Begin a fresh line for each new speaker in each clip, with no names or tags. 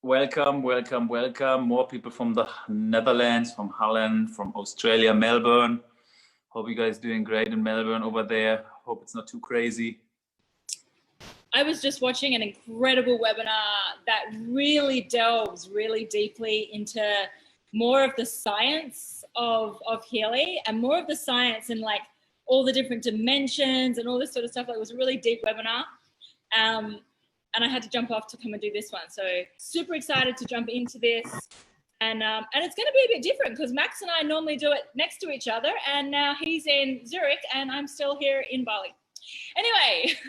Welcome, welcome, welcome. More people from the Netherlands, from Holland, from Australia, Melbourne. Hope you guys doing great in Melbourne over there. Hope it's not too crazy.
I was just watching an incredible webinar that really delves really deeply into more of the science of healing and more of the science and like all the different dimensions and all this sort of stuff. Like, it was a really deep webinar. And I had to jump off to come and do this one. So super excited to jump into this. And it's going to be a bit different because Max and I normally do it next to each other. And now he's in Zurich and I'm still here in Bali. Anyway,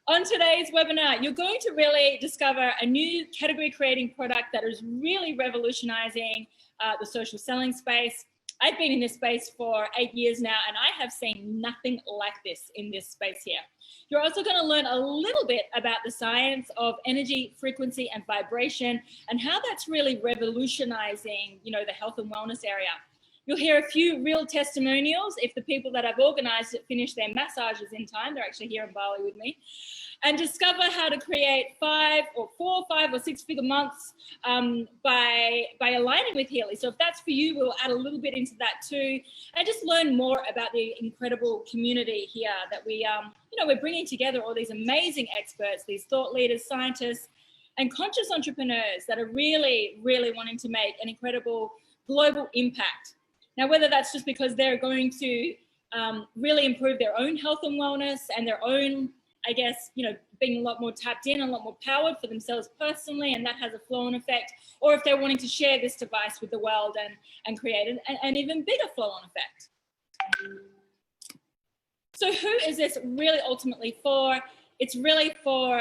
on today's webinar, you're going to really discover a new category creating product that is really revolutionizing the social selling space. I've been in this space for 8 years now, and I have seen nothing like this in this space here. You're also going to learn a little bit about the science of energy, frequency, and vibration, and how that's really revolutionizing, you know, the health and wellness area. You'll hear a few real testimonials if the people that I've organized it finish their massages in time. They're actually here in Bali with me. And discover how to create 4, 5, or 6 figure months by aligning with Healy. So if that's for you, we'll add a little bit into that too, and just learn more about the incredible community here that we, we're bringing together all these amazing experts, these thought leaders, scientists, and conscious entrepreneurs that are really, really wanting to make an incredible global impact. Now, whether that's just because they're going to really improve their own health and wellness and their own, I guess, being a lot more tapped in, a lot more powered for themselves personally, and that has a flow-on effect, or if they're wanting to share this device with the world and create an even bigger flow-on effect. So who is this really ultimately for? It's really for,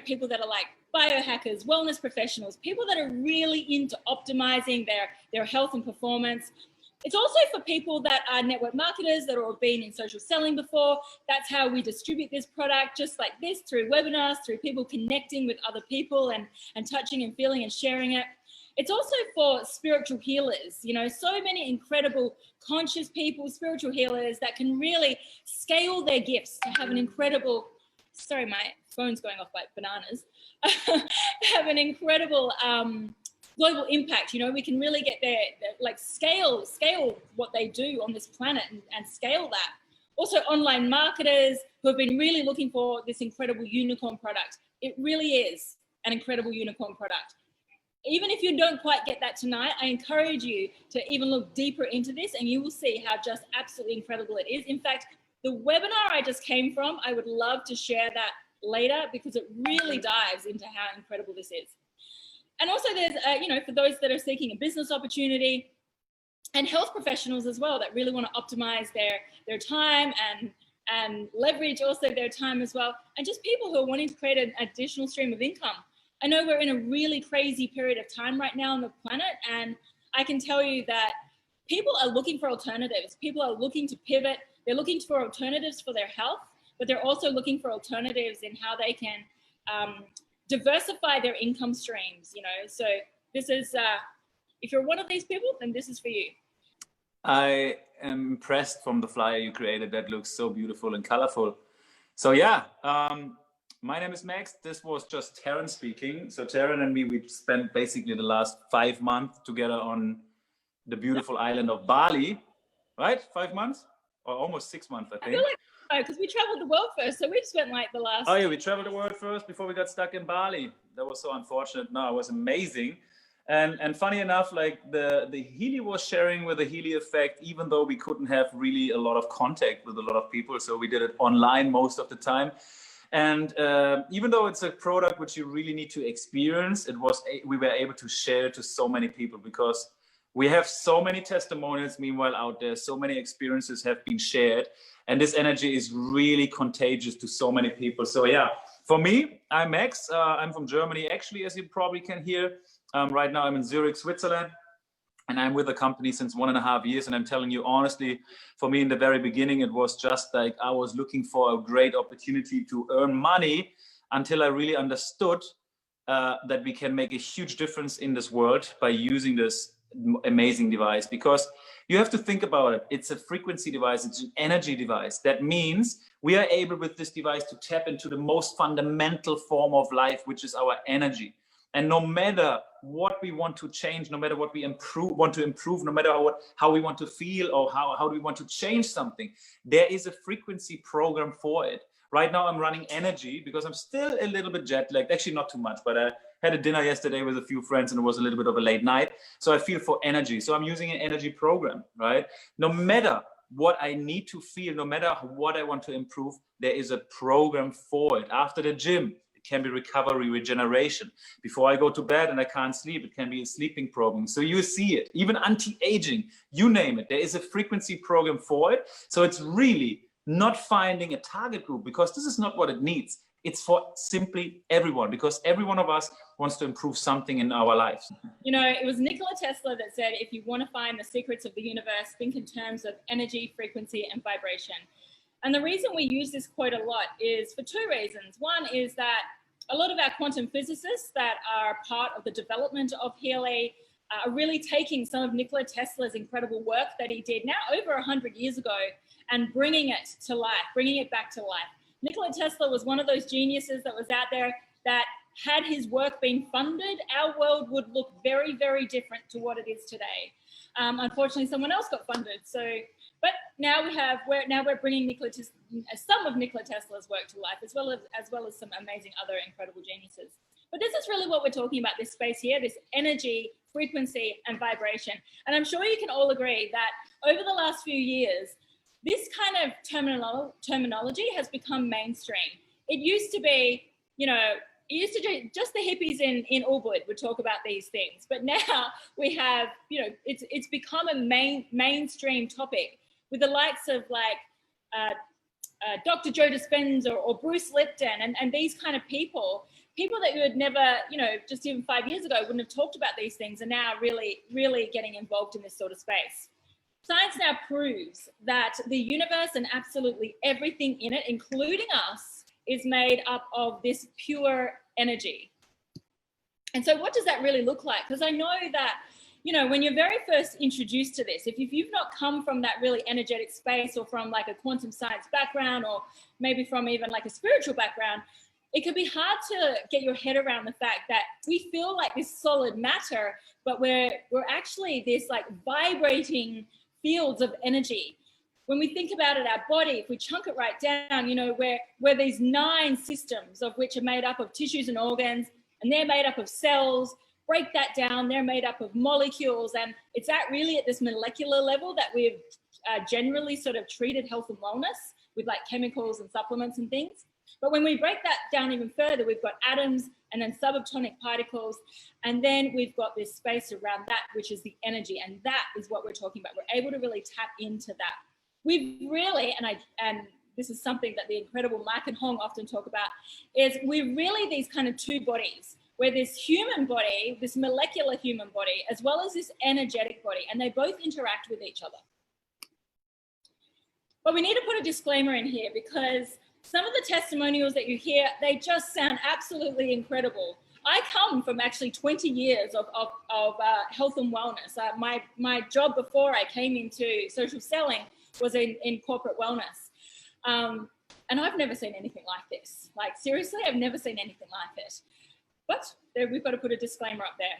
people that are like biohackers, wellness professionals, people that are really into optimizing their health and performance. It's also for people that are network marketers that have been in social selling before. That's how we distribute this product, just like this, through webinars, through people connecting with other people and touching and feeling and sharing it. It's also for spiritual healers, so many incredible conscious people, spiritual healers that can really scale their gifts to have an incredible, sorry, my phone's going off like bananas, have an incredible, global impact. We can really get their like scale what they do on this planet and scale that. Also online marketers who have been really looking for this incredible unicorn product. It really is an incredible unicorn product. Even if you don't quite get that tonight, I encourage you to even look deeper into this and you will see how just absolutely incredible it is. In fact, the webinar I just came from, I would love to share that later because it really dives into how incredible this is. And also there's, for those that are seeking a business opportunity and health professionals as well that really want to optimize their time and leverage also their time as well. And just people who are wanting to create an additional stream of income. I know we're in a really crazy period of time right now on the planet. And I can tell you that people are looking for alternatives. People are looking to pivot. They're looking for alternatives for their health, but they're also looking for alternatives in how they can, diversify their income streams, So this is, if you're one of these people, then this is for you.
I am impressed from the flyer you created. That looks so beautiful and colorful. So yeah, my name is Max. This was just Taryn speaking. So Taryn and me, we spent basically the last 5 months together on the beautiful island of Bali, right? 5 months or almost 6 months, I think.
Because we traveled the world first, so we've spent like the last...
Oh yeah, we traveled the world first before we got stuck in Bali. That was so unfortunate. No, it was amazing. And funny enough, like the Healy was sharing with the Healy effect, even though we couldn't have really a lot of contact with a lot of people. So we did it online most of the time. And even though it's a product which you really need to experience, we were able to share it to so many people because we have so many testimonials meanwhile out there, so many experiences have been shared. And this energy is really contagious to so many people. So yeah, for me, I'm Max. I'm from Germany, actually, as you probably can hear. Right now I'm in Zurich, Switzerland, and I'm with the company since 1.5 years. And I'm telling you honestly, for me in the very beginning, it was just like I was looking for a great opportunity to earn money until I really understood that we can make a huge difference in this world by using this amazing device. Because you have to think about it. It's a frequency device. It's an energy device. That means we are able with this device to tap into the most fundamental form of life, which is our energy. And no matter what we want to change, no matter what we want to improve, no matter how we want to feel, or how do we want to change something, there is a frequency program for it. Right now I'm running energy because I'm still a little bit jet lagged, actually not too much, but I had a dinner yesterday with a few friends and it was a little bit of a late night. So I feel for energy. So I'm using an energy program, right? No matter what I need to feel, no matter what I want to improve, there is a program for it. After the gym, it can be recovery, regeneration. Before I go to bed and I can't sleep, it can be a sleeping program. So you see it, even anti-aging, you name it. There is a frequency program for it. So it's really not finding a target group, because this is not what it needs. It's for simply everyone, because every one of us wants to improve something in our lives.
You know, it was Nikola Tesla that said, if you want to find the secrets of the universe, think in terms of energy, frequency, and vibration. And the reason we use this quote a lot is for two reasons. One is that a lot of our quantum physicists that are part of the development of Healy are really taking some of Nikola Tesla's incredible work that he did now over 100 years ago and bringing it to life, bringing it back to life. Nikola Tesla was one of those geniuses that was out there that had his work been funded, our world would look very, very different to what it is today. Unfortunately, someone else got funded. So, but now we're bringing some of Nikola Tesla's work to life, as well as some amazing other incredible geniuses. But this is really what we're talking about, this space here, this energy, frequency, and vibration. And I'm sure you can all agree that over the last few years, this kind of terminology has become mainstream. It used to be, just the hippies in Ubud would talk about these things. But now we have, it's become a mainstream topic with the likes of like Dr. Joe Dispenza or Bruce Lipton and these kind of people that you had never, just even 5 years ago wouldn't have talked about these things, are now really, really getting involved in this sort of space. Science now proves that the universe and absolutely everything in it, including us, is made up of this pure energy. And so what does that really look like? Because I know that, when you're very first introduced to this, if you've not come from that really energetic space, or from like a quantum science background, or maybe from even like a spiritual background, it can be hard to get your head around the fact that we feel like this solid matter, but we're actually this like vibrating fields of energy. When we think about it, our body, if we chunk it right down, we're these 9 systems of which are made up of tissues and organs, and they're made up of cells. Break that down, they're made up of molecules, and it's really at this molecular level that we've generally sort of treated health and wellness with like chemicals and supplements and things. But when we break that down even further, we've got atoms and then subatomic particles, and then we've got this space around that, which is the energy, and that is what we're talking about. We're able to really tap into that. We've really, and this is something that the incredible Mike and Hong often talk about, is we're really these kind of two bodies, where this human body, this molecular human body, as well as this energetic body, and they both interact with each other. But we need to put a disclaimer in here, because some of the testimonials that you hear, they just sound absolutely incredible. I come from actually 20 years of health and wellness. My job before I came into social selling was in corporate wellness. And I've never seen anything like this. Like, seriously, I've never seen anything like it. But we've got to put a disclaimer up there.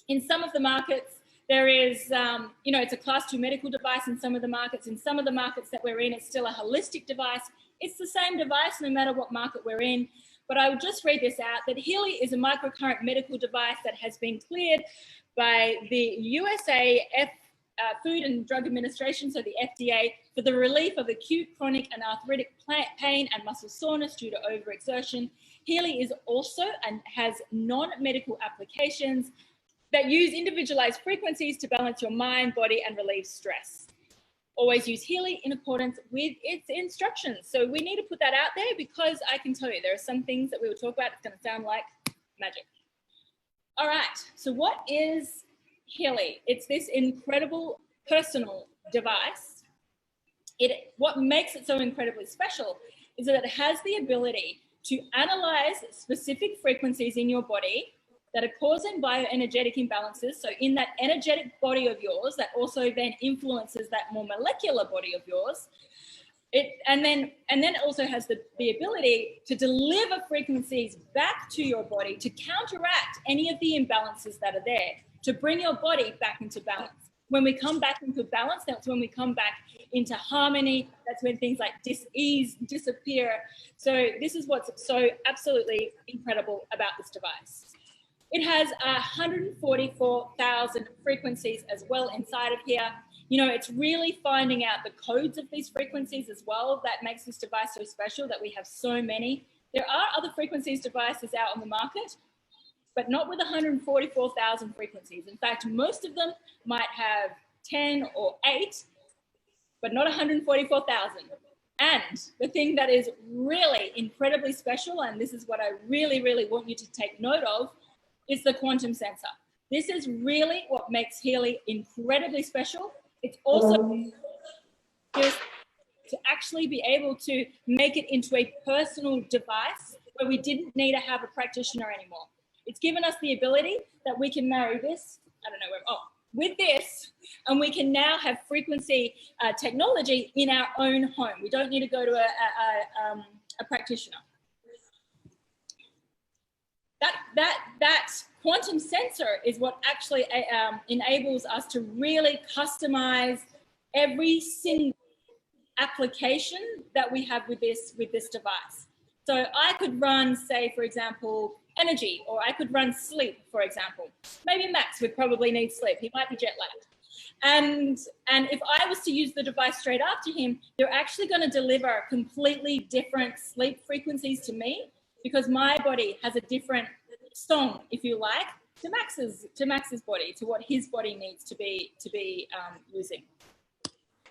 In some of the markets, there is, it's a class 2 medical device in some of the markets. In some of the markets that we're in, it's still a holistic device. It's the same device no matter what market we're in. But I will just read this out, that Healy is a microcurrent medical device that has been cleared by the USA Food and Drug Administration, so the FDA, for the relief of acute, chronic and arthritic pain and muscle soreness due to overexertion. Healy is also and has non-medical applications that use individualized frequencies to balance your mind, body, and relieve stress. Always use Healy in accordance with its instructions. So we need to put that out there, because I can tell you there are some things that we will talk about. It's going to sound like magic. All right. So what is Healy? It's this incredible personal device. What makes it so incredibly special is that it has the ability to analyze specific frequencies in your body that are causing bioenergetic imbalances. So in that energetic body of yours, that also then influences that more molecular body of yours, And then it also has the ability to deliver frequencies back to your body to counteract any of the imbalances that are there, to bring your body back into balance. When we come back into balance, that's when we come back into harmony. That's when things like dis-ease disappear. So this is what's so absolutely incredible about this device. It has 144,000 frequencies as well inside of here. You know, it's really finding out the codes of these frequencies as well that makes this device so special, that we have so many. There are other frequencies devices out on the market, but not with 144,000 frequencies. In fact, most of them might have 10 or 8, but not 144,000. And the thing that is really incredibly special, and this is what I really, really want you to take note of, is the quantum sensor. This is really what makes Healy incredibly special. It's also just to actually be able to make it into a personal device where we didn't need to have a practitioner anymore. It's given us the ability that we can marry this, I don't know where, with this, and we can now have frequency technology in our own home. We don't need to go to a practitioner. That quantum sensor is what actually enables us to really customize every single application that we have with this device. So I could run, say, for example, energy, or I could run sleep, for example. Maybe Max would probably need sleep. He might be jet lagged. And if I was to use the device straight after him, they're actually going to deliver completely different sleep frequencies to me, because my body has a different song, if you like, to Max's body, to what his body needs to be using.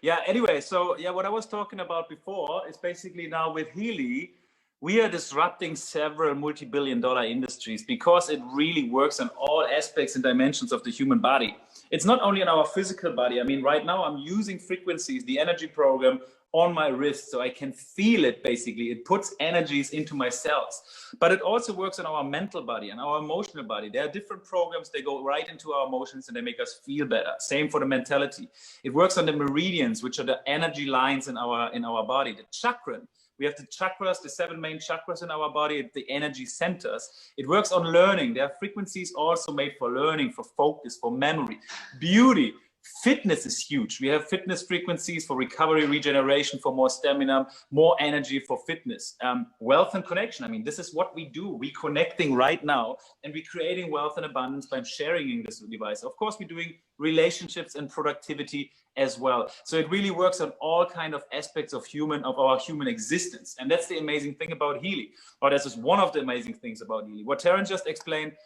Yeah, anyway, so yeah, what I was talking about before is basically now with Healy, we are disrupting several multi-billion-dollar industries because it really works on all aspects and dimensions of the human body. It's not only in our physical body. I mean, right now I'm using frequencies, the energy program, on my wrist, so I can feel it. Basically, it puts energies into my cells, but it also works on our mental body and our emotional body. There are different programs, they go right into our emotions and they make us feel better. Same for the mentality. It works on the meridians, which are the energy lines in our body. The chakra, we have the chakras, the 7 main chakras in our body, the energy centers. It works on learning. There are frequencies also made for learning, for focus, for memory, beauty. Fitness is huge. We have fitness frequencies for recovery, regeneration, for more stamina, more energy for fitness. Wealth and connection. I mean, this is what we do. We're connecting right now and we're creating wealth and abundance by sharing this device. Of course, we're doing relationships and productivity as well. So it really works on all kind of aspects of our human existence. And that's the amazing thing about Healy. Or this is one of the amazing things about Healy. What Taryn just explained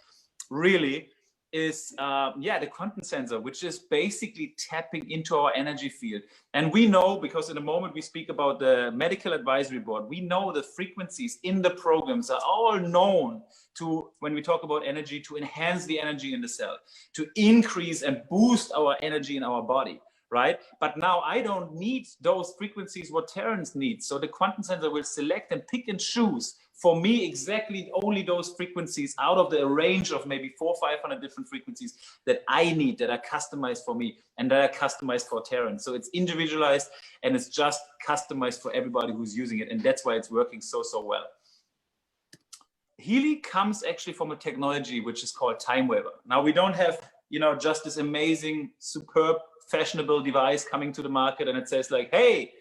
really is the quantum sensor, which is basically tapping into our energy field. And we know, because in a moment we speak about the medical advisory board, we know the frequencies in the programs are all known to, when we talk about energy, to enhance the energy in the cell, to increase and boost our energy in our body, right? But now I don't need those frequencies what Terrence needs. So the quantum sensor will select and pick and choose for me exactly only those frequencies out of the range of maybe 400 or 500 different frequencies that I need, that are customized for me and that are customized for Terrence. So it's individualized and it's just customized for everybody who's using it. And that's why it's working so well. Healy comes actually from a technology which is called Time Waver. Now we don't have, just this amazing, superb, fashionable device coming to the market and it says like, hey,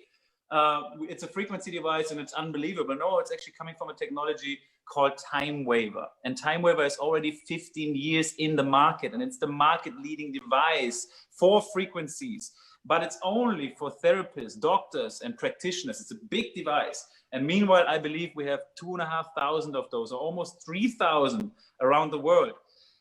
it's a frequency device and it's unbelievable. No, it's actually coming from a technology called Time Waver. And Time Waver is already 15 years in the market and it's the market leading device for frequencies, but it's only for therapists, doctors and practitioners. It's a big device. And meanwhile, I believe we have 2,500 of those, or almost 3,000 around the world.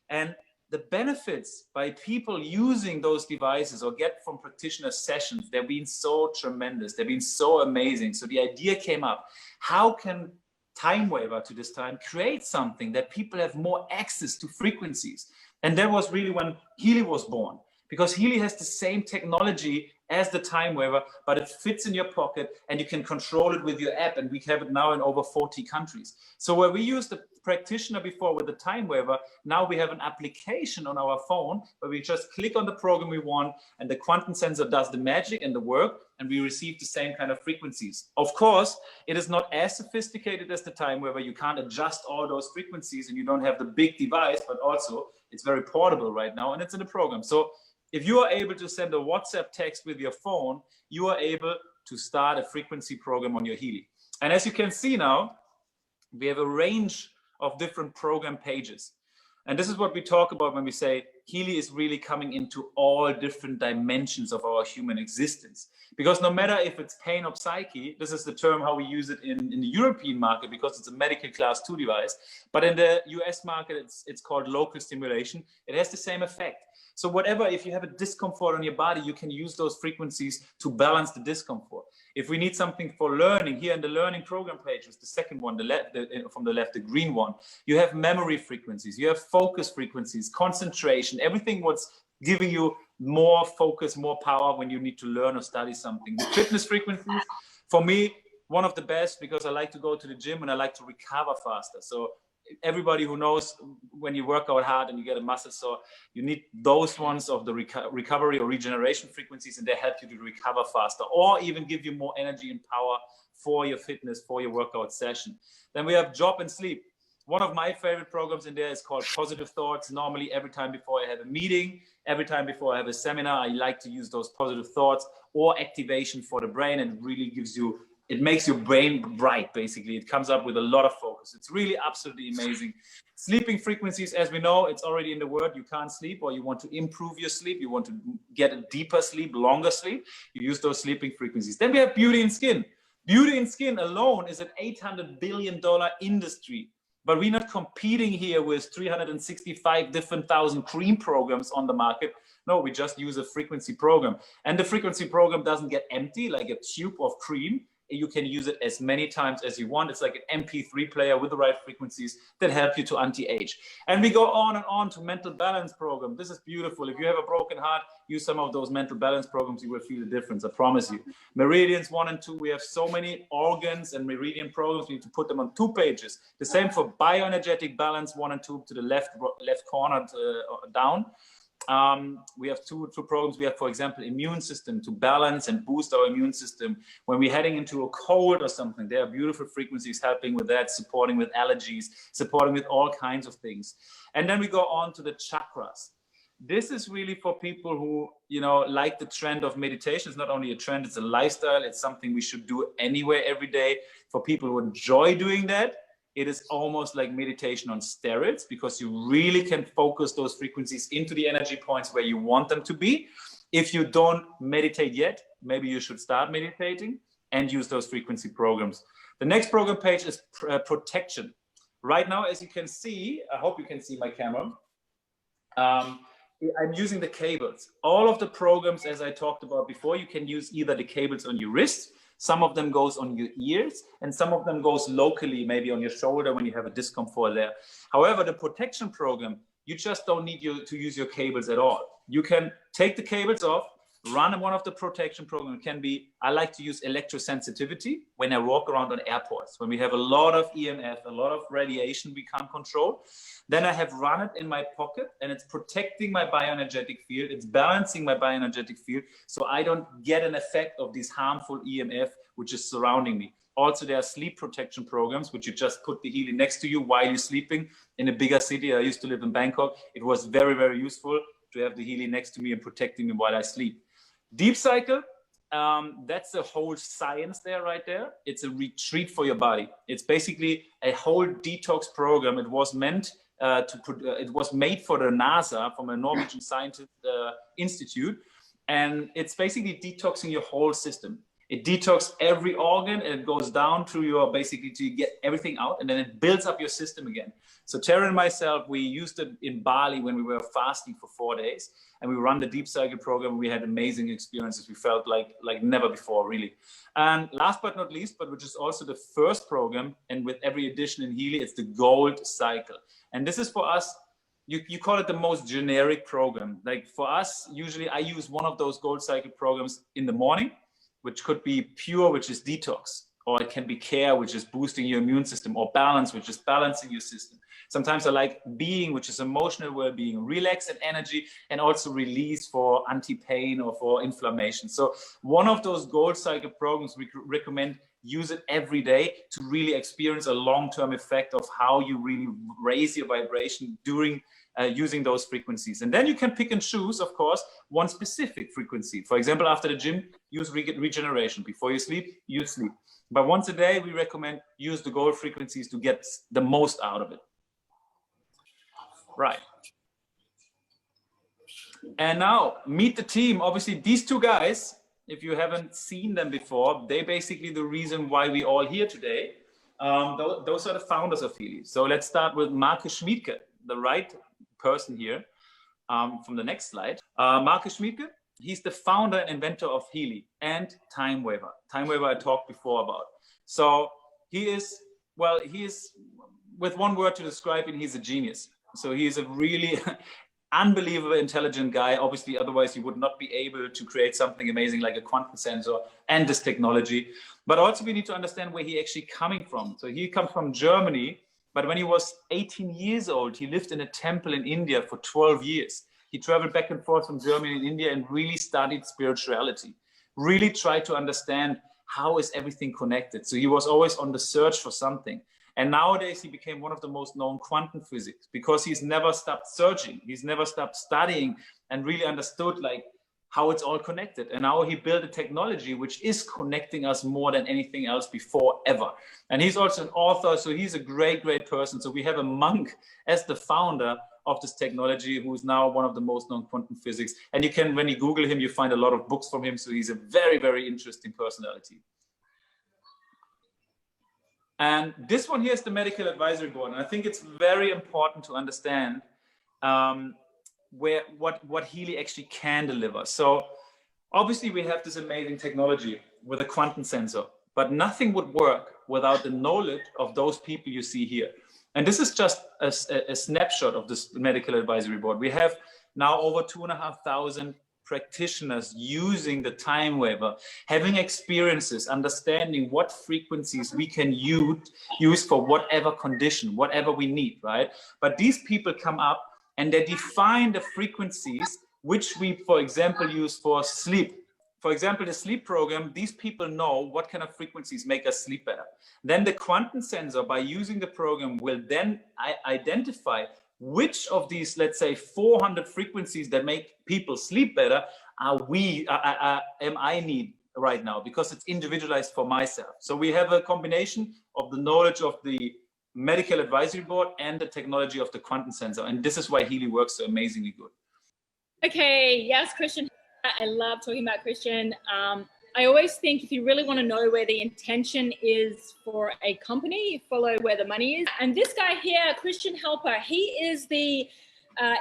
And the benefits by people using those devices or get from practitioner sessions, they've been so tremendous. They've been so amazing. So the idea came up, how can Time Waver to this time create something that people have more access to frequencies? And that was really when Healy was born, because Healy has the same technology as the time waver, but it fits in your pocket and you can control it with your app. And we have it now in over 40 countries. So where we used the practitioner before with the time waver, now we have an application on our phone where we just click on the program we want, and the quantum sensor does the magic and the work, and we receive the same kind of frequencies. Of course, it is not as sophisticated as the time waver. You can't adjust all those frequencies and you don't have the big device, but also it's very portable right now and it's in a program. So if you are able to send a WhatsApp text with your phone, you are able to start a frequency program on your Healy. And as you can see now, we have a range of different program pages. And this is what we talk about when we say Healy is really coming into all different dimensions of our human existence. Because no matter if it's pain or psyche, this is the term how we use it in the European market because it's a medical class 2 device. But in the US market, it's called local stimulation. It has the same effect. So whatever, if you have a discomfort on your body, you can use those frequencies to balance the discomfort. If we need something for learning, here in the learning program page is the second one, from the left, the green one. You have memory frequencies, you have focus frequencies, concentration, everything what's giving you more focus, more power when you need to learn or study something. The fitness frequencies, for me, one of the best because I like to go to the gym and I like to recover faster. So everybody who knows when you work out hard and you get a muscle sore, you need those ones of the recovery or regeneration frequencies, and they help you to recover faster or even give you more energy and power for your fitness, for your workout session. Then we have job and sleep. One of my favorite programs in there is called Positive Thoughts. Normally, every time before I have a meeting, every time before I have a seminar, I like to use those positive thoughts or activation for the brain, and it really gives you, it makes your brain bright, basically. It comes up with a lot of focus. It's really absolutely amazing. Sleeping frequencies, as we know, it's already in the word. You can't sleep or you want to improve your sleep. You want to get a deeper sleep, longer sleep. You use those sleeping frequencies. Then we have beauty and skin. Beauty and skin alone is an $800 billion industry. But we're not competing here with 365 different thousand cream programs on the market. No, we just use a frequency program. And the frequency program doesn't get empty like a tube of cream. You can use it as many times as you want. It's like an MP3 player with the right frequencies that help you to anti-age. And we go on and on to mental balance program. This is beautiful. If you have a broken heart, use some of those mental balance programs. You will feel the difference, I promise you. Meridians 1 and 2, we have so many organs and meridian programs. We need to put them on 2 pages. The same for bioenergetic balance 1 and 2 to the left corner down. We have two programs. We have, for example, immune system to balance and boost our immune system. When we're heading into a cold or something, there are beautiful frequencies helping with that, supporting with allergies, supporting with all kinds of things. And then we go on to the chakras. This is really for people who, you know, like the trend of meditation. It's not only a trend, it's a lifestyle. It's something we should do anyway, every day. For people who enjoy doing that, it is almost like meditation on steroids because you really can focus those frequencies into the energy points where you want them to be. If you don't meditate yet, maybe you should start meditating and use those frequency programs. The next program page is protection. Right now, as you can see, I hope you can see my camera. I'm using the cables. All of the programs, as I talked about before, you can use either the cables on your wrist. Some of them goes on your ears and some of them goes locally, maybe on your shoulder when you have a discomfort there. However, the protection program, you just don't need to use your cables at all. You can take the cables off, run one of the protection programs. It can be, I like to use electrosensitivity when I walk around on airports, when we have a lot of EMF, a lot of radiation we can't control. Then I have run it in my pocket and it's protecting my bioenergetic field. It's balancing my bioenergetic field so I don't get an effect of this harmful EMF which is surrounding me. Also, there are sleep protection programs, which you just put the Healy next to you while you're sleeping in a bigger city. I used to live in Bangkok. It was very, very useful to have the Healy next to me and protecting me while I sleep. Deep cycle, that's the whole science there, right there. It's a retreat for your body. It's basically a whole detox program. It was meant it was made for the NASA from a Norwegian scientist institute. And it's basically detoxing your whole system. It detox every organ and it goes down to your, basically to get everything out and then it builds up your system again. So Tara and myself, we used it in Bali when we were fasting for 4 days and we run the deep cycle program. We had amazing experiences. We felt like never before, really. And last but not least, but which is also the first program, and with every edition in Healy, it's the gold cycle. And this is for us, you call it the most generic program. Like for us, usually I use one of those gold cycle programs in the morning, which could be pure, which is detox, or it can be care, which is boosting your immune system, or balance, which is balancing your system. Sometimes I like being, which is emotional well-being, relax and energy, and also release for anti-pain or for inflammation. So one of those gold cycle programs we recommend use it every day to really experience a long-term effect of how you really raise your vibration during using those frequencies. And then you can pick and choose, of course, one specific frequency. For example, after the gym, use regeneration. Before you sleep, you sleep. But once a day, we recommend use the gold frequencies to get the most out of it. Right. And now meet the team. Obviously, these two guys, if you haven't seen them before, they're basically the reason why we're all here today. Those are the founders of Healy. So let's start with Marcus Schmidtke, the right person here from the next slide. Marcus Schmidtke, he's the founder and inventor of Healy and Time Waver. Time Waver I talked before about. So he is, with one word to describe him, he's a genius. So he is a really unbelievable intelligent guy. Obviously, otherwise you would not be able to create something amazing like a quantum sensor and this technology. But also we need to understand where he actually coming from. So he comes from Germany, but when he was 18 years old, he lived in a temple in India for 12 years. He traveled back and forth from Germany and India and really studied spirituality, really tried to understand how is everything connected. So he was always on the search for something. And nowadays he became one of the most known quantum physics because he's never stopped searching. He's never stopped studying and really understood like how it's all connected. And now he built a technology which is connecting us more than anything else before ever. And he's also an author, so he's a great, great person. So we have a monk as the founder of this technology who is now one of the most known quantum physics. And you can, when you Google him, you find a lot of books from him. So he's a very, very interesting personality. And this one here is the medical advisory board. And I think it's very important to understand what Healy actually can deliver. So obviously we have this amazing technology with a quantum sensor, but nothing would work without the knowledge of those people you see here. And this is just a snapshot of this medical advisory board. We have now over 2,500 practitioners using the Time Waver, having experiences, understanding what frequencies we can use for whatever condition, whatever we need, right? But these people come up and they define the frequencies which we, for example, use for sleep. For example, the sleep program, these people know what kind of frequencies make us sleep better. Then the quantum sensor, by using the program, will then identify which of these, let's say, 400 frequencies that make people sleep better am I need right now, because it's individualized for myself. So we have a combination of the knowledge of the medical advisory board and the technology of the quantum sensor. And this is why Healy works so amazingly good.
Okay, yes, Christian. I love talking about Christian. I always think if you really want to know where the intention is for a company, follow where the money is. And this guy here, Christian Helper, he is the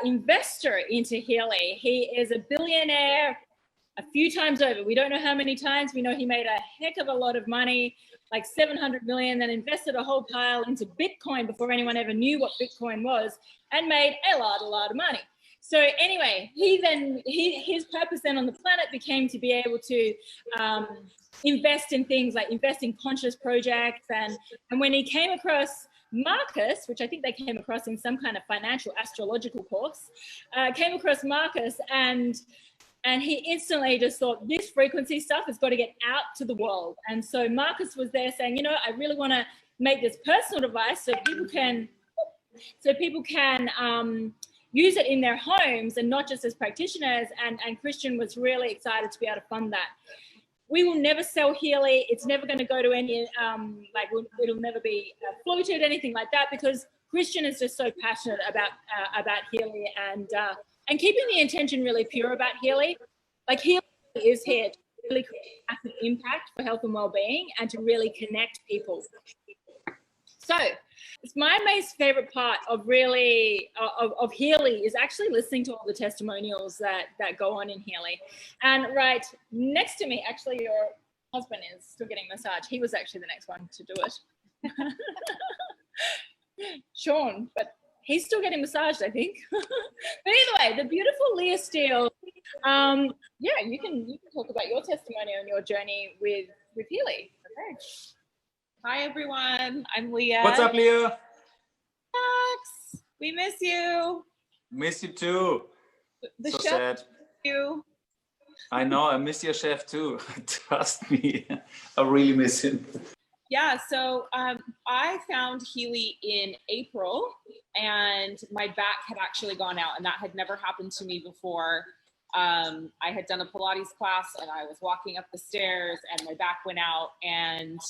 investor into Healy. He is a billionaire a few times over. We don't know how many times. We know he made a heck of a lot of money, like 700 million, then invested a whole pile into Bitcoin before anyone ever knew what Bitcoin was, and made a lot of money. So anyway, his purpose then on the planet became to be able to invest in things like invest in conscious projects. And when he came across Marcus, which I think they came across in some kind of financial astrological course, came across Marcus and he instantly just thought this frequency stuff has got to get out to the world. And so Marcus was there saying, you know, I really want to make this personal device so people can use it in their homes and not just as practitioners. And Christian was really excited to be able to fund that. We will never sell Healy. It's never going to go to any, it'll never be floated, anything like that, because Christian is just so passionate about Healy and keeping the intention really pure about Healy. Like Healy is here to really create massive impact for health and well-being and to really connect people. So it's my most favorite part of really of Healy is actually listening to all the testimonials that go on in Healy. And right next to me, actually, your husband is still getting a massage. He was actually the next one to do it. Sean, but He's still getting massaged, I think. But either way, the beautiful Leah Steele. Yeah, you can talk about your testimony and your journey with Healy. Okay.
Hi everyone, I'm Leah.
What's up, Leah?
Max, we miss you.
Miss you too.
The
so
chef
sad.
You.
I know, I miss your chef too. Trust me, I really miss him.
Yeah, so I found Healy in April, and my back had actually gone out, and that had never happened to me before. I had done a Pilates class, and I was walking up the stairs, and my back went out, and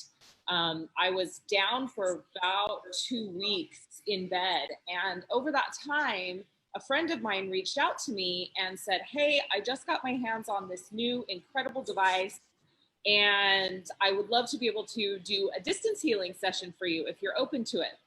I was down for about 2 weeks in bed. And over that time, a friend of mine reached out to me and said, hey, I just got my hands on this new incredible device, and I would love to be able to do a distance healing session for you if you're open to it.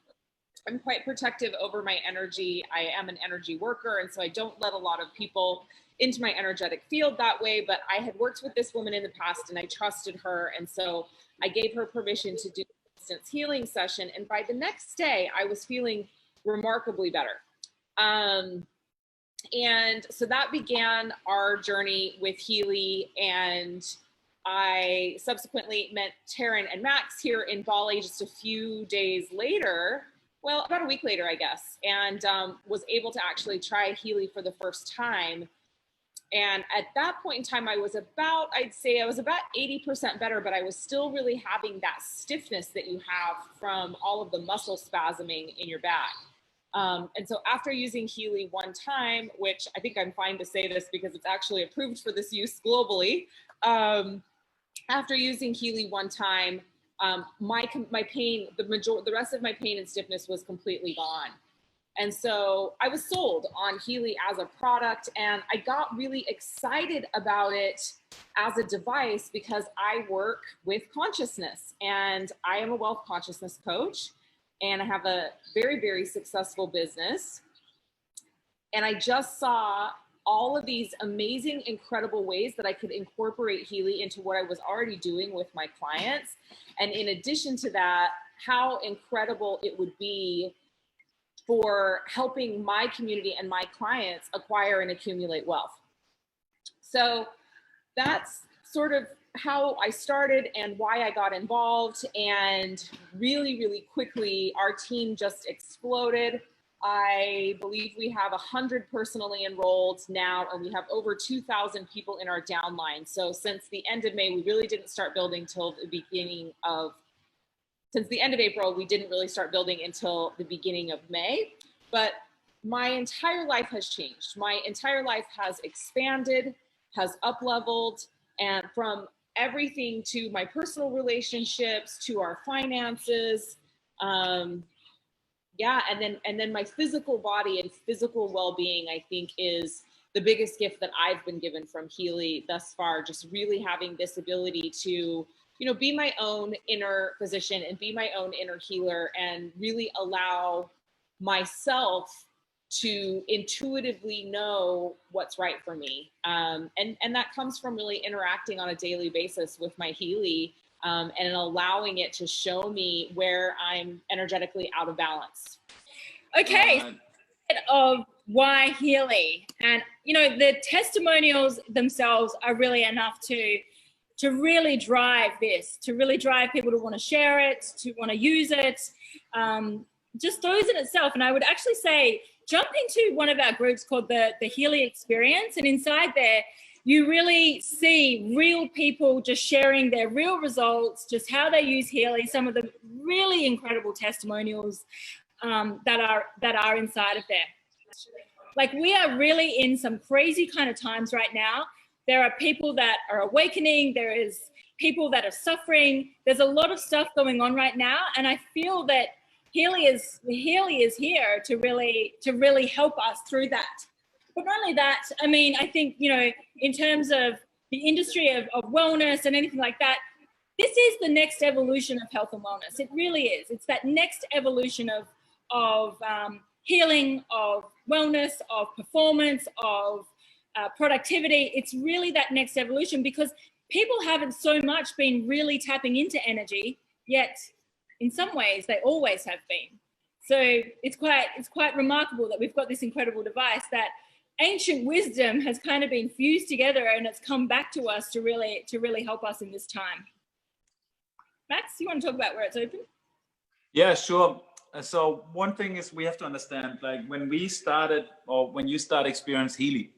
I'm quite protective over my energy. I am an energy worker, and so I don't let a lot of people into my energetic field that way, but I had worked with this woman in the past and I trusted her, and so I gave her permission to do a distance healing session, and by the next day I was feeling remarkably better. And so that began our journey with Healy, and I subsequently met Taryn and Max here in Bali just a few days later, well, about a week later, I guess, and was able to actually try Healy for the first time. And at that point in time, I was about, I'd say I was about 80% better, but I was still really having that stiffness that you have from all of the muscle spasming in your back. And so after using Healy one time, which I think I'm fine to say this because it's actually approved for this use globally, after using Healy one time, my pain, the rest of my pain and stiffness was completely gone. And so I was sold on Healy as a product, and I got really excited about it as a device because I work with consciousness, and I am a wealth consciousness coach, and I have a very, very successful business. And I just saw all of these amazing, incredible ways that I could incorporate Healy into what I was already doing with my clients. And in addition to that, how incredible it would be for helping my community and my clients acquire and accumulate wealth. So that's sort of how I started and why I got involved. And really, really quickly, our team just exploded. I believe we have 100 personally enrolled now, and we have over 2,000 people in our downline. So since the end of May, we really didn't start building till the beginning of, since the end of April, we didn't really start building until the beginning of May. But my entire life has changed. My entire life has expanded, has up-leveled, and from everything to my personal relationships, to our finances, yeah, and then my physical body and physical well-being, I think, is the biggest gift that I've been given from Healy thus far. Just really having this ability to, you know, be my own inner physician and be my own inner healer, and really allow myself to intuitively know what's right for me. And that comes from really interacting on a daily basis with my Healy, and allowing it to show me where I'm energetically out of balance.
Okay, of why Healy, and you know, the testimonials themselves are really enough to really drive this, to really drive people to want to share it, to want to use it. Just those in itself. And I would actually say, jump into one of our groups called the Healy Experience, and inside there, you really see real people just sharing their real results, just how they use Healy, some of the really incredible testimonials that are inside of there. Like, we are really in some crazy kind of times right now. There are people that are awakening. There is people that are suffering. There's a lot of stuff going on right now. And I feel that Healy is here to really help us through that. But not only that, I mean, I think, you know, in terms of the industry of wellness and anything like that, this is the next evolution of health and wellness. It really is. It's that next evolution of healing, of wellness, of performance, of productivity. It's really that next evolution, because people haven't so much been really tapping into energy, yet in some ways they always have been. So it's quite remarkable that we've got this incredible device that ancient wisdom has kind of been fused together, and it's come back to us to really help us in this time. Max, you want to talk about where it's open?
Yeah, sure. So one thing is we have to understand, like when we started, or when you start experience healing,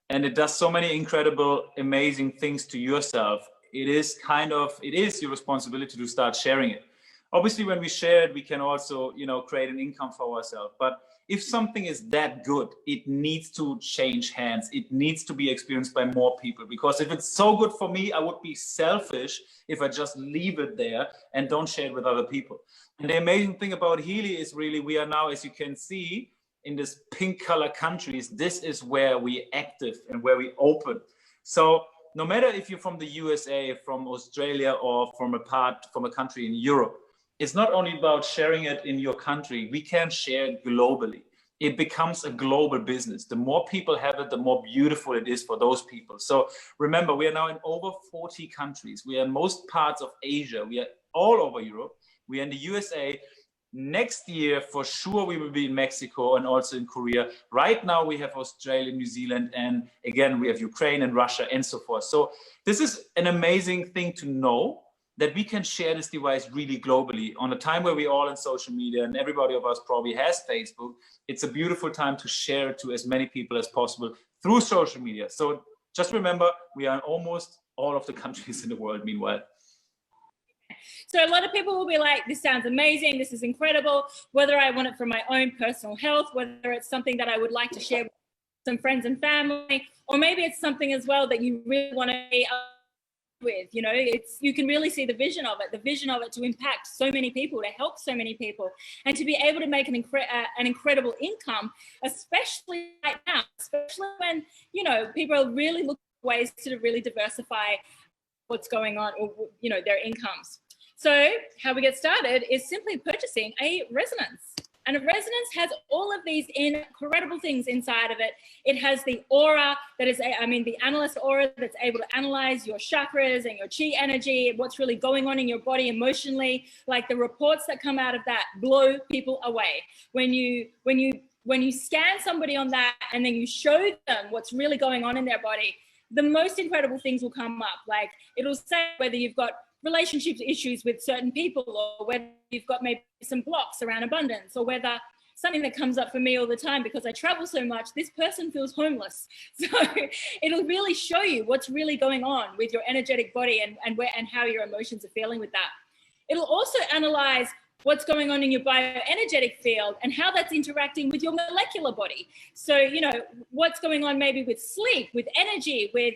and it does so many incredible, amazing things to yourself, it is your responsibility to start sharing it. Obviously, when we share it, we can also, create an income for ourselves. But if something is that good, it needs to change hands. It needs to be experienced by more people. Because if it's so good for me, I would be selfish if I just leave it there and don't share it with other people. And the amazing thing about Healy is really, we are now, as you can see, in this pink color countries, this is where we active and where we open. So no matter if you're from the USA, from Australia, or from a country in Europe, it's not only about sharing it in your country, we can share it globally. It becomes a global business. The more people have it, the more beautiful it is for those people. So remember, we are now in over 40 countries. We are in most parts of Asia. We are all over Europe. We are in the USA. Next year, for sure, we will be in Mexico and also in Korea. Right now, we have Australia, New Zealand, and again, we have Ukraine and Russia and so forth. So this is an amazing thing to know, that we can share this device really globally on a time where we're all in social media, and everybody of us probably has Facebook. It's a beautiful time to share it to as many people as possible through social media. So just remember, we are in almost all of the countries in the world meanwhile.
So a lot of people will be like, this sounds amazing, this is incredible, whether I want it for my own personal health, whether it's something that I would like to share with some friends and family, or maybe it's something as well that you really want to be with, you can really see the vision of it to impact so many people, to help so many people, and to be able to make an incredible income, especially right now, especially when, people are really looking for ways to really diversify what's going on, or, their incomes. So how we get started is simply purchasing a resonance. And a resonance has all of these incredible things inside of it. It has the aura that is, the analyst aura that's able to analyze your chakras and your chi energy, what's really going on in your body emotionally. Like the reports that come out of that blow people away. When you scan somebody on that and then you show them what's really going on in their body, the most incredible things will come up. Like it'll say whether you've got relationships issues with certain people, or whether you've got maybe some blocks around abundance, or whether something that comes up for me all the time because I travel so much, this person feels homeless. So it'll really show you what's really going on with your energetic body and how your emotions are feeling with that. It'll also analyze what's going on in your bioenergetic field and how that's interacting with your molecular body. So, what's going on maybe with sleep, with energy, with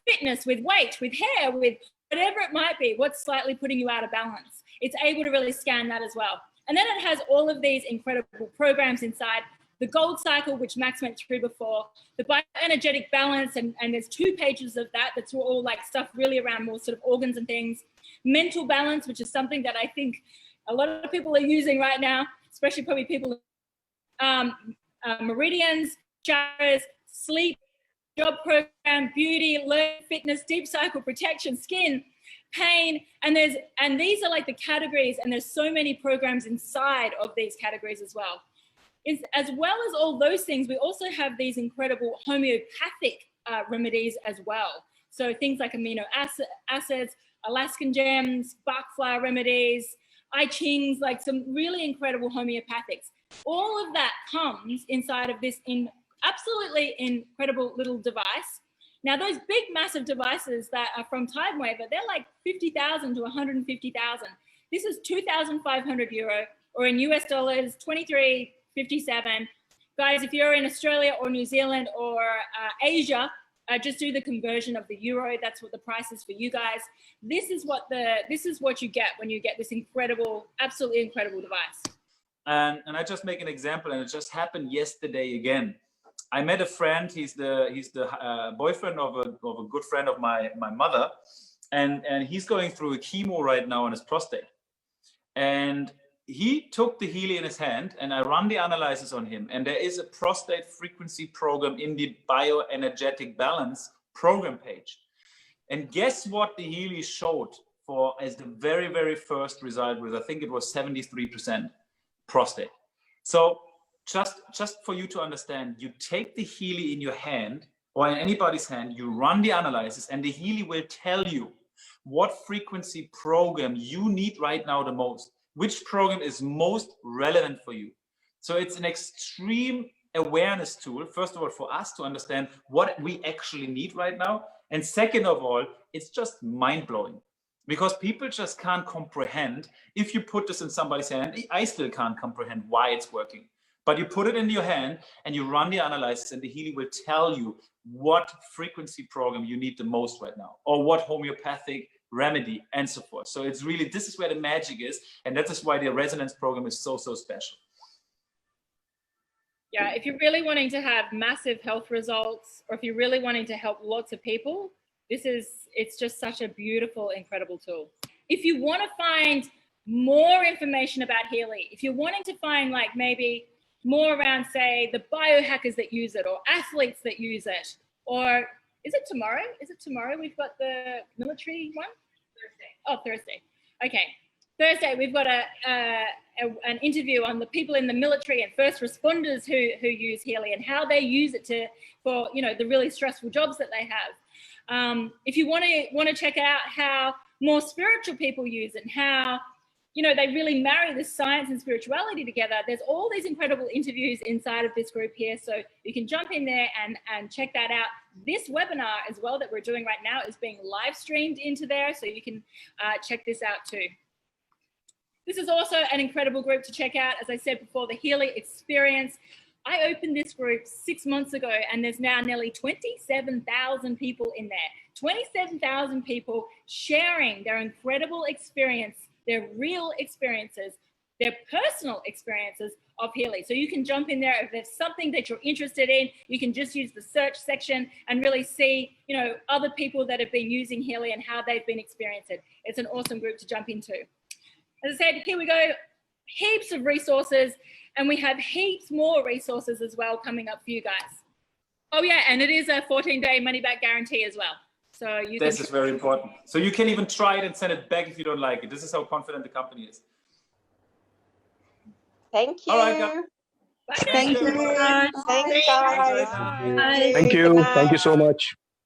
fitness, with weight, with hair, with whatever it might be, what's slightly putting you out of balance. It's able to really scan that as well. And then it has all of these incredible programs inside. The gold cycle, which Max went through before, the bioenergetic balance, and there's 2 pages of that. That's all like stuff really around more sort of organs and things. Mental balance, which is something that I think a lot of people are using right now, especially probably people, meridians, chakras, sleep, job program, beauty, learning, fitness, deep cycle, protection, skin, pain, and these are like the categories, and there's so many programs inside of these categories as well. As well as all those things, we also have these incredible homeopathic remedies as well. So things like amino acids, Alaskan gems, Bach flower remedies, I Chings, like some really incredible homeopathics. All of that comes inside of this absolutely incredible little device. Now, those big, massive devices that are from Timewaver, they're like 50,000 to 150,000. This is 2,500 euro, or in US dollars, 23.57. Guys, if you're in Australia or New Zealand or Asia, just do the conversion of the euro. That's what the price is for you guys. This is what you get when you get this incredible, absolutely incredible device.
And I just make an example, and it just happened yesterday again. I met a friend. He's the boyfriend of a good friend of my mother, and he's going through a chemo right now on his prostate. And he took the Healy in his hand, and I run the analysis on him. And there is a prostate frequency program in the bioenergetic balance program page. And guess what the Healy showed for as the very, very first result was, I think it was 73% prostate. So just for you to understand, you take the Healy in your hand or in anybody's hand, you run the analysis, and the Healy will tell you what frequency program you need right now the most, which program is most relevant for you. So it's an extreme awareness tool, first of all, for us to understand what we actually need right now. And second of all, it's just mind-blowing, because people just can't comprehend. If you put this in somebody's hand, I still can't comprehend why it's working. But you put it in your hand and you run the analysis, and the Healy will tell you what frequency program you need the most right now, or what homeopathic remedy, and so forth. So it's really, this is where the magic is, and that is why the resonance program is so special.
Yeah, if you're really wanting to have massive health results, or if you're really wanting to help lots of people, it's just such a beautiful, incredible tool. If you want to find more information about Healy, if you're wanting to find like maybe more around, say, the biohackers that use it, or athletes that use it, or is it tomorrow? Is it tomorrow we've got the military one? Thursday. Oh, Thursday. Okay. Thursday, we've got an interview on the people in the military and first responders who use Healy, and how they use it for the really stressful jobs that they have. If you want to check out how more spiritual people use it, and how they really marry the science and spirituality together, there's all these incredible interviews inside of this group here. So you can jump in there and check that out. This webinar as well that we're doing right now is being live streamed into there, so you can check this out too. This is also an incredible group to check out. As I said before, the Healy Experience. I opened this group 6 months ago, and there's now nearly 27,000 people in there. 27,000 people sharing their incredible experience, their real experiences, their personal experiences of Healy. So you can jump in there if there's something that you're interested in. You can just use the search section and really see, other people that have been using Healy and how they've been experiencing it. It's an awesome group to jump into. As I said, here we go, heaps of resources, and we have heaps more resources as well coming up for you guys. Oh yeah, and it is a 14-day money-back guarantee as well. So this is
very important. So you can even try it and send it back if you don't like it. This is how confident the company is.
Thank you.
All right, guys.
Thank you. Thank you, guys.
Thank you. Thank you so much.